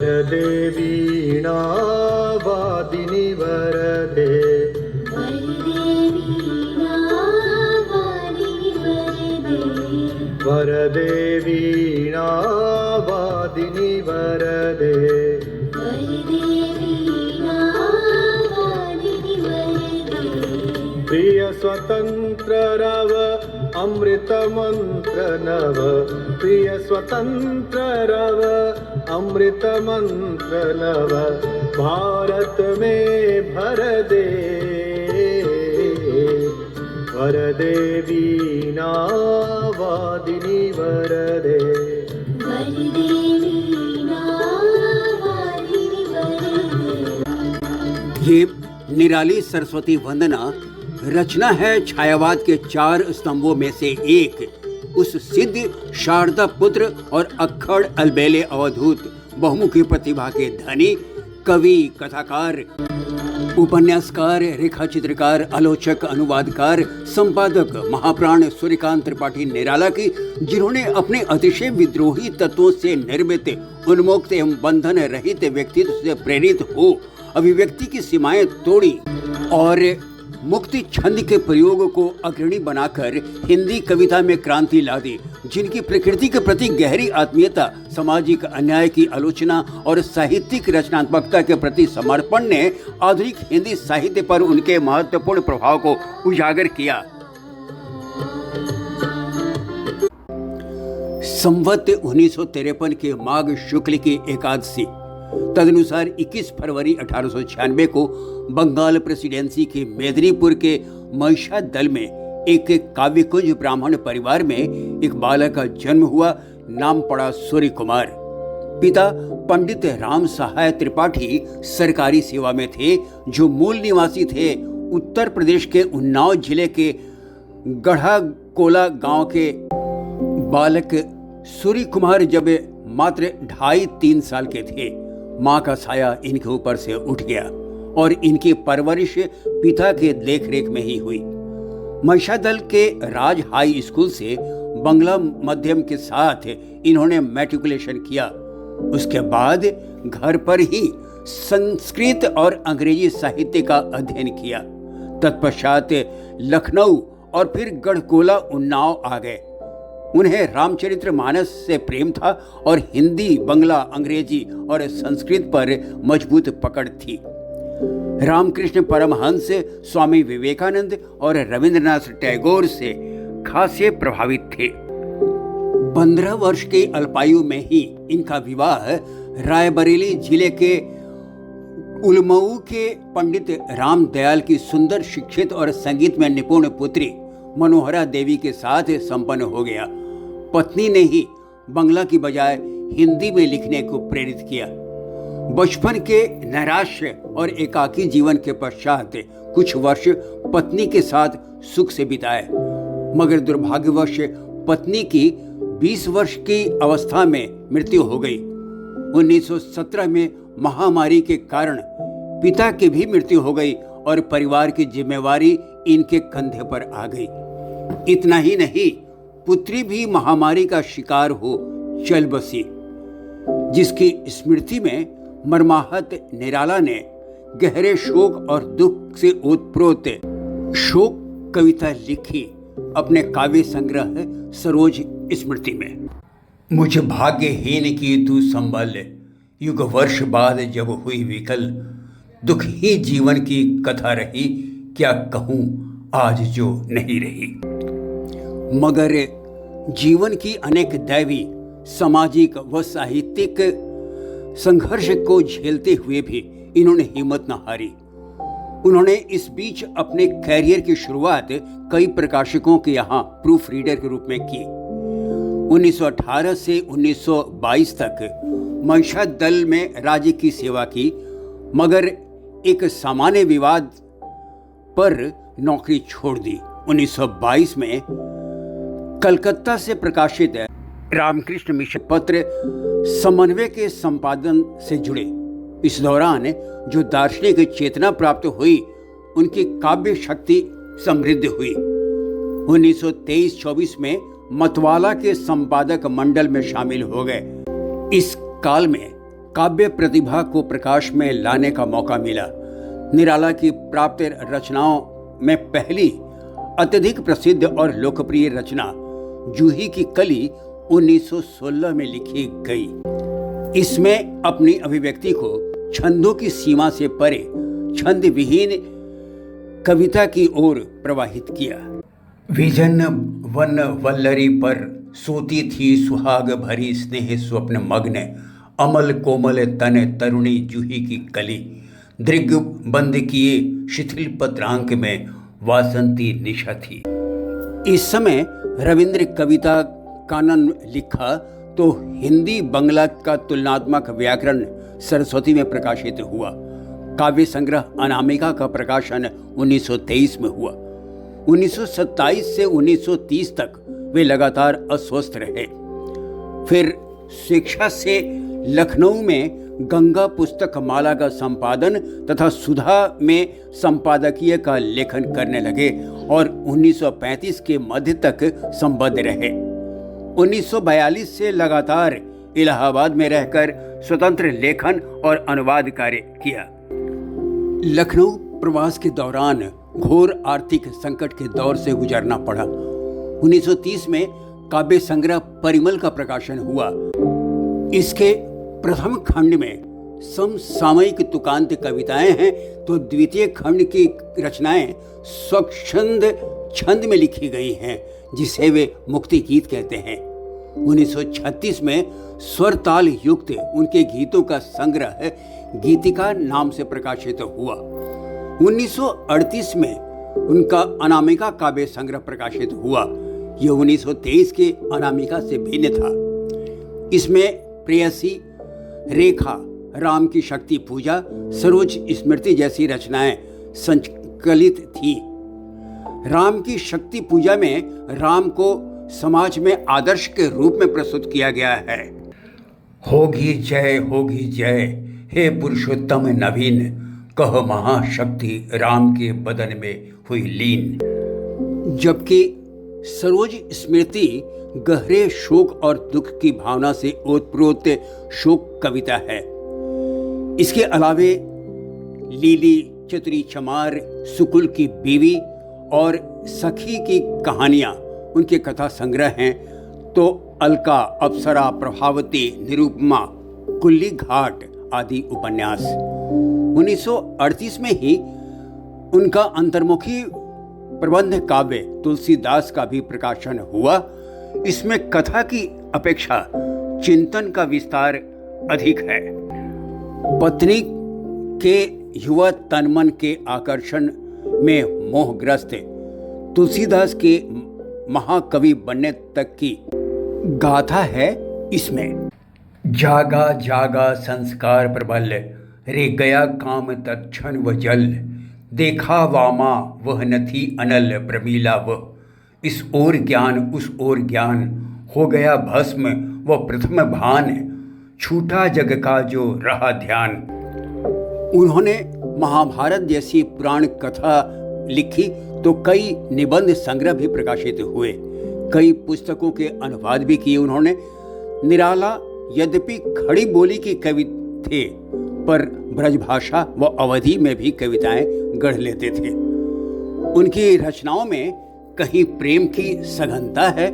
देवीणा वादिनी वरदे वरदेवीणा वादिनी वरदे प्रिय स्वतंत्र रव अमृत मंत्र नव प्रिय स्वतंत्र रव अमृत मंत्र नव भारत में भर दे वरदेवीणा वादिनी वरदे। ये निराली सरस्वती वंदना रचना है छायावाद के 4 स्तंभों में से एक उस सिद्ध शारदा पुत्र और अक्खड़ अलबेले अवधूत बहुमुखी प्रतिभा के धनी कवि, कथाकार, उपन्यासकार, रेखा चित्रकार, आलोचक, अनुवादकार, संपादक महाप्राण सूर्यकांत त्रिपाठी निराला की, जिन्होंने अपने अतिशय विद्रोही तत्वों से निर्मित उन्मुक्त एवं बंधन रहित व्यक्तित्व से प्रेरित हो अभिव्यक्ति की सीमाएं तोड़ी और मुक्ति छंद के प्रयोग को अग्रणी बनाकर हिंदी कविता में क्रांति ला दी, जिनकी प्रकृति के प्रति गहरी आत्मीयता, सामाजिक अन्याय की आलोचना और साहित्यिक रचनात्मकता के प्रति समर्पण ने आधुनिक हिंदी साहित्य पर उनके महत्वपूर्ण प्रभाव को उजागर किया। संवत 1953 के माघ शुक्ल की एकादशी तदनुसार 21 फरवरी 1896 को बंगाल प्रेसिडेंसी के मेदिनीपुर के महिषादल में एक काव्यकुंज ब्राह्मण परिवार में एक बालक का जन्म हुआ। नाम पड़ा सूर्य कुमार। पिता पंडित राम सहाय त्रिपाठी सरकारी सेवा में थे, जो मूल निवासी थे उत्तर प्रदेश के उन्नाव जिले के गढ़ा कोला गांव के। बालक सूर्य कुमार जब मात्र 2.5-3 साल के थे, माँ का साया इनके ऊपर से उठ गया और इनकी परवरिश पिता के देखरेख में ही हुई। महिषादल के राज हाई स्कूल से बंगला माध्यम के साथ इन्होंने मैट्रिकुलेशन किया। उसके बाद घर पर ही संस्कृत और अंग्रेजी साहित्य का अध्ययन किया। तत्पश्चात लखनऊ और फिर गढ़कोला उन्नाव आ गए। उन्हें रामचरितमानस से प्रेम था और हिंदी, बंगला, अंग्रेजी और संस्कृत पर मजबूत पकड़ थी। रामकृष्ण परमहंस, स्वामी विवेकानंद और रविंद्रनाथ टैगोर से खासे प्रभावित थे। 15 वर्ष की अल्पायु में ही इनका विवाह रायबरेली जिले के उलमऊ के पंडित राम दयाल की सुंदर, शिक्षित और संगीत में निपुण पुत्री मनोहरा देवी के साथ संपन्न हो गया। पत्नी ने ही बंगला की बजाय हिंदी में लिखने को प्रेरित किया। बचपन के नैराश्य और एकाकी जीवन के पश्चात कुछ वर्ष पत्नी के साथ सुख से बिताए, मगर दुर्भाग्यवश पत्नी की 20 वर्ष की अवस्था में मृत्यु हो गई। 1917 में महामारी के कारण पिता की भी मृत्यु हो गई और परिवार की जिम्मेवारी इनके कंधे पर आ गई। इतना ही नहीं, पुत्री भी महामारी का शिकार हो चल बसी, जिसकी स्मृति में मर्माहत निराला ने गहरे शोक और दुख से ओतप्रोत शोक कविता लिखी अपने काव्य संग्रह सरोज स्मृति में। मुझ भाग्यहीन की तू संबल, युग वर्ष बाद जब हुई विकल, दुख ही जीवन की कथा रही, क्या कहूँ आज जो नहीं रही। मगर जीवन की अनेक दैवी, सामाजिक व साहित्यिक संघर्ष को झेलते हुए भी इन्होंने हिम्मत न हारी। उन्होंने इस बीच अपने कैरियर की शुरुआत कई प्रकाशकों के यहाँ प्रूफ रीडर के रूप में की। 1918 से 1922 तक महिषादल में राज्य की सेवा की, मगर एक सामान्य विवाद पर नौकरी छोड़ दी। 1922 में कलकत्ता से प्रकाशित रामकृष्ण मिशन पत्र समन्वय के संपादन से जुड़े। इस दौरान जो दार्शनिक चेतना प्राप्त हुई, उनकी काव्य शक्ति समृद्ध हुई। 1923-24 में मतवाला के संपादक मंडल में शामिल हो गए। इस काल में काव्य प्रतिभा को प्रकाश में लाने का मौका मिला। निराला की प्राप्त रचनाओं में पहली अत्यधिक प्रसिद्ध और लोकप्रिय रचना जूही की कली 1916 में लिखी गई। इसमें अपनी अभिव्यक्ति को छंदों की सीमा से परे छंद विहीन कविता की ओर प्रवाहित किया। विजन वन वल्लरी पर सोती थी सुहाग भरी स्नेह स्वप्न मग्न, अमल कोमल तन तरुणी जूही की कली, दृग बंद किए शिथिल पत्रांक में वासंती निशा थी। इस समय रविंद्र कविता कानन लिखा तो हिंदी बंगला का तुलनात्मक व्याकरण सरस्वती में प्रकाशित हुआ। काव्य संग्रह अनामिका का प्रकाशन 1923 में हुआ। 1927 से 1930 तक वे लगातार अस्वस्थ रहे। फिर शिक्षा से लखनऊ में गंगा पुस्तक माला का संपादन तथा सुधा में संपादकीय का लेखन करने लगे और 1935 के मध्य तक संबद्ध रहे। 1942 से लगातार इलाहाबाद में रहकर स्वतंत्र लेखन और अनुवाद कार्य किया। लखनऊ प्रवास के दौरान घोर आर्थिक संकट के दौर से गुजरना पड़ा। 1930 में काव्य संग्रह परिमल का प्रकाशन हुआ। इसके प्रथम खंड में समसामयिक तुकांत कविताएं हैं तो द्वितीय खंड की रचनाएं स्वच्छंद छंद में लिखी गई हैं, जिसे वे मुक्ति गीत कहते हैं। 1936 में स्वर ताल युक्त उनके गीतों का संग्रह गीतिका नाम से प्रकाशित हुआ। 1938 में उनका अनामिका काव्य संग्रह प्रकाशित हुआ। यह 1923 के अनामिका से भिन्न था। इसमें प्रेयसी, रेखा, राम की शक्ति पूजा, सरोज स्मृति जैसी रचनाएं संकलित थी। राम की शक्ति पूजा में राम को समाज में आदर्श के रूप में प्रस्तुत किया गया है। होगी जय हे पुरुषोत्तम नवीन, कह महाशक्ति राम के बदन में हुई लीन। जबकि सरोज स्मृति गहरे शोक और दुख की भावना से ओतप्रोत शोक कविता है। इसके अलावे लीली, चतुरी चमार, सुकुल की बीवी और सखी की कहानियां उनके कथा संग्रह हैं, तो अलका, अप्सरा, प्रभावती, निरुपमा, कुल्ली घाट आदि उपन्यास। 1938 में ही उनका अंतर्मुखी प्रबंध काव्य तुलसीदास का भी प्रकाशन हुआ। इसमें कथा की अपेक्षा चिंतन का विस्तार अधिक है। पत्नी के युवा तनमन के आकर्षण में मोहग्रस्त तुलसीदास के महाकवि बनने तक की गाथा है इसमें। जागा जागा संस्कार प्रबल, रे गया काम तत्क्षण व जल, देखा वामा वह न थी अनल प्रमीला वह, इस ओर ज्ञान उस ओर ज्ञान, हो गया भस्म वह प्रथम भान, छूटा जग का जो रहा ध्यान। उन्होंने महाभारत जैसी पुराण कथा लिखी तो कई निबंध संग्रह भी प्रकाशित हुए। कई पुस्तकों के अनुवाद भी किए उन्होंने। निराला यद्यपि खड़ी बोली की कवि थे, पर ब्रजभाषा व अवधि में भी कविताएं गढ़ लेते थे। उनकी रचनाओं में कहीं प्रेम की सघनता है,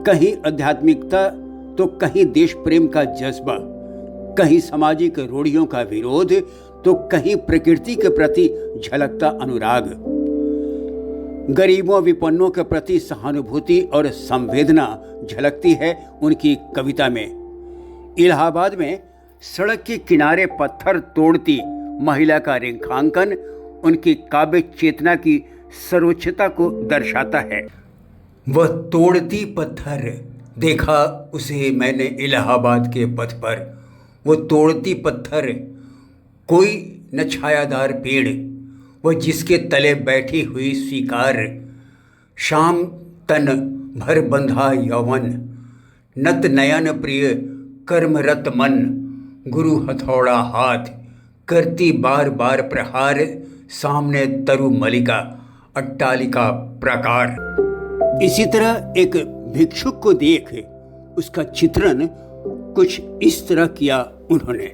कहीं आध्यात्मिकता तो कहीं देश प्रेम का जज्बा, कहीं सामाजिक रूढ़ियों का विरोध तो कहीं प्रकृति के प्रति झलकता अनुराग। गरीबों विपन्नों के प्रति सहानुभूति और संवेदना झलकती है उनकी कविता में। इलाहाबाद में सड़क के किनारे पत्थर तोड़ती महिला का रेखांकन उनकी काव्य चेतना की सर्वोच्चता को दर्शाता है। वह तोड़ती पत्थर, देखा उसे मैंने इलाहाबाद के पथ पर, वो तोड़ती पत्थर, कोई न छायादार पेड़, वह जिसके तले बैठी हुई स्वीकार, शाम तन भर बंधा यौवन, नत नयन प्रिय कर्मरत मन, गुरु हथौड़ा हाथ, करती बार बार प्रहार, सामने तरु मलिका, अट्टालिका प्राकार। इसी तरह एक भिक्षुक को देख उसका चित्रण कुछ इस तरह किया उन्होंने।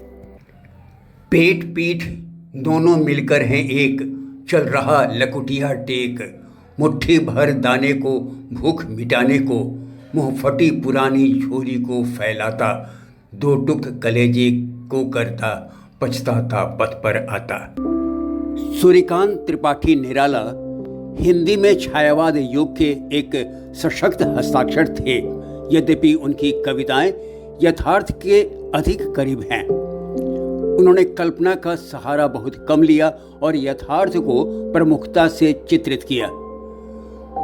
पेट पीठ दोनों मिलकर हैं एक, चल रहा लकुटिया टेक, मुट्ठी भर दाने को भूख मिटाने को, मुँह फटी पुरानी झोली को फैलाता, दो टुक कलेजे को करता, पछताता पथ पर आता। सूर्यकांत त्रिपाठी निराला हिंदी में छायावाद युग के एक सशक्त हस्ताक्षर थे, यद्यपि उनकी कविताएं यथार्थ के अधिक करीब हैं। उन्होंने कल्पना का सहारा बहुत कम लिया और यथार्थ को प्रमुखता से चित्रित किया।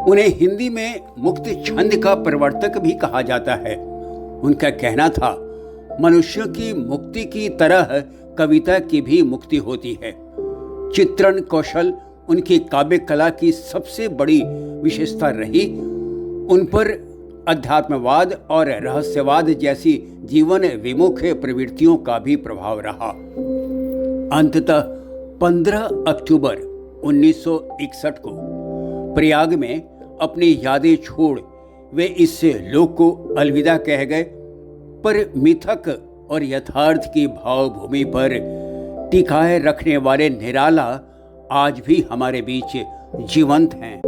उन्हें हिंदी में मुक्त छंद का प्रवर्तक भी कहा जाता है। उनका कहना था, मनुष्य की मुक्ति की तरह कविता की भी मुक्ति होती है। चित्रण कौशल उनकी काव्य कला की सबसे बड़ी विशेषता रही। उन पर अध्यात्मवाद और रहस्यवाद जैसी जीवन विमुख प्रवृत्तियों का भी प्रभाव रहा। अंततः 15 अक्टूबर 1961 को प्रयाग में अपनी यादें छोड़ वे इस लोक को अलविदा कह गए, पर मिथक और यथार्थ की भावभूमि पर टिकाए रखने वाले निराला आज भी हमारे बीच जीवंत हैं।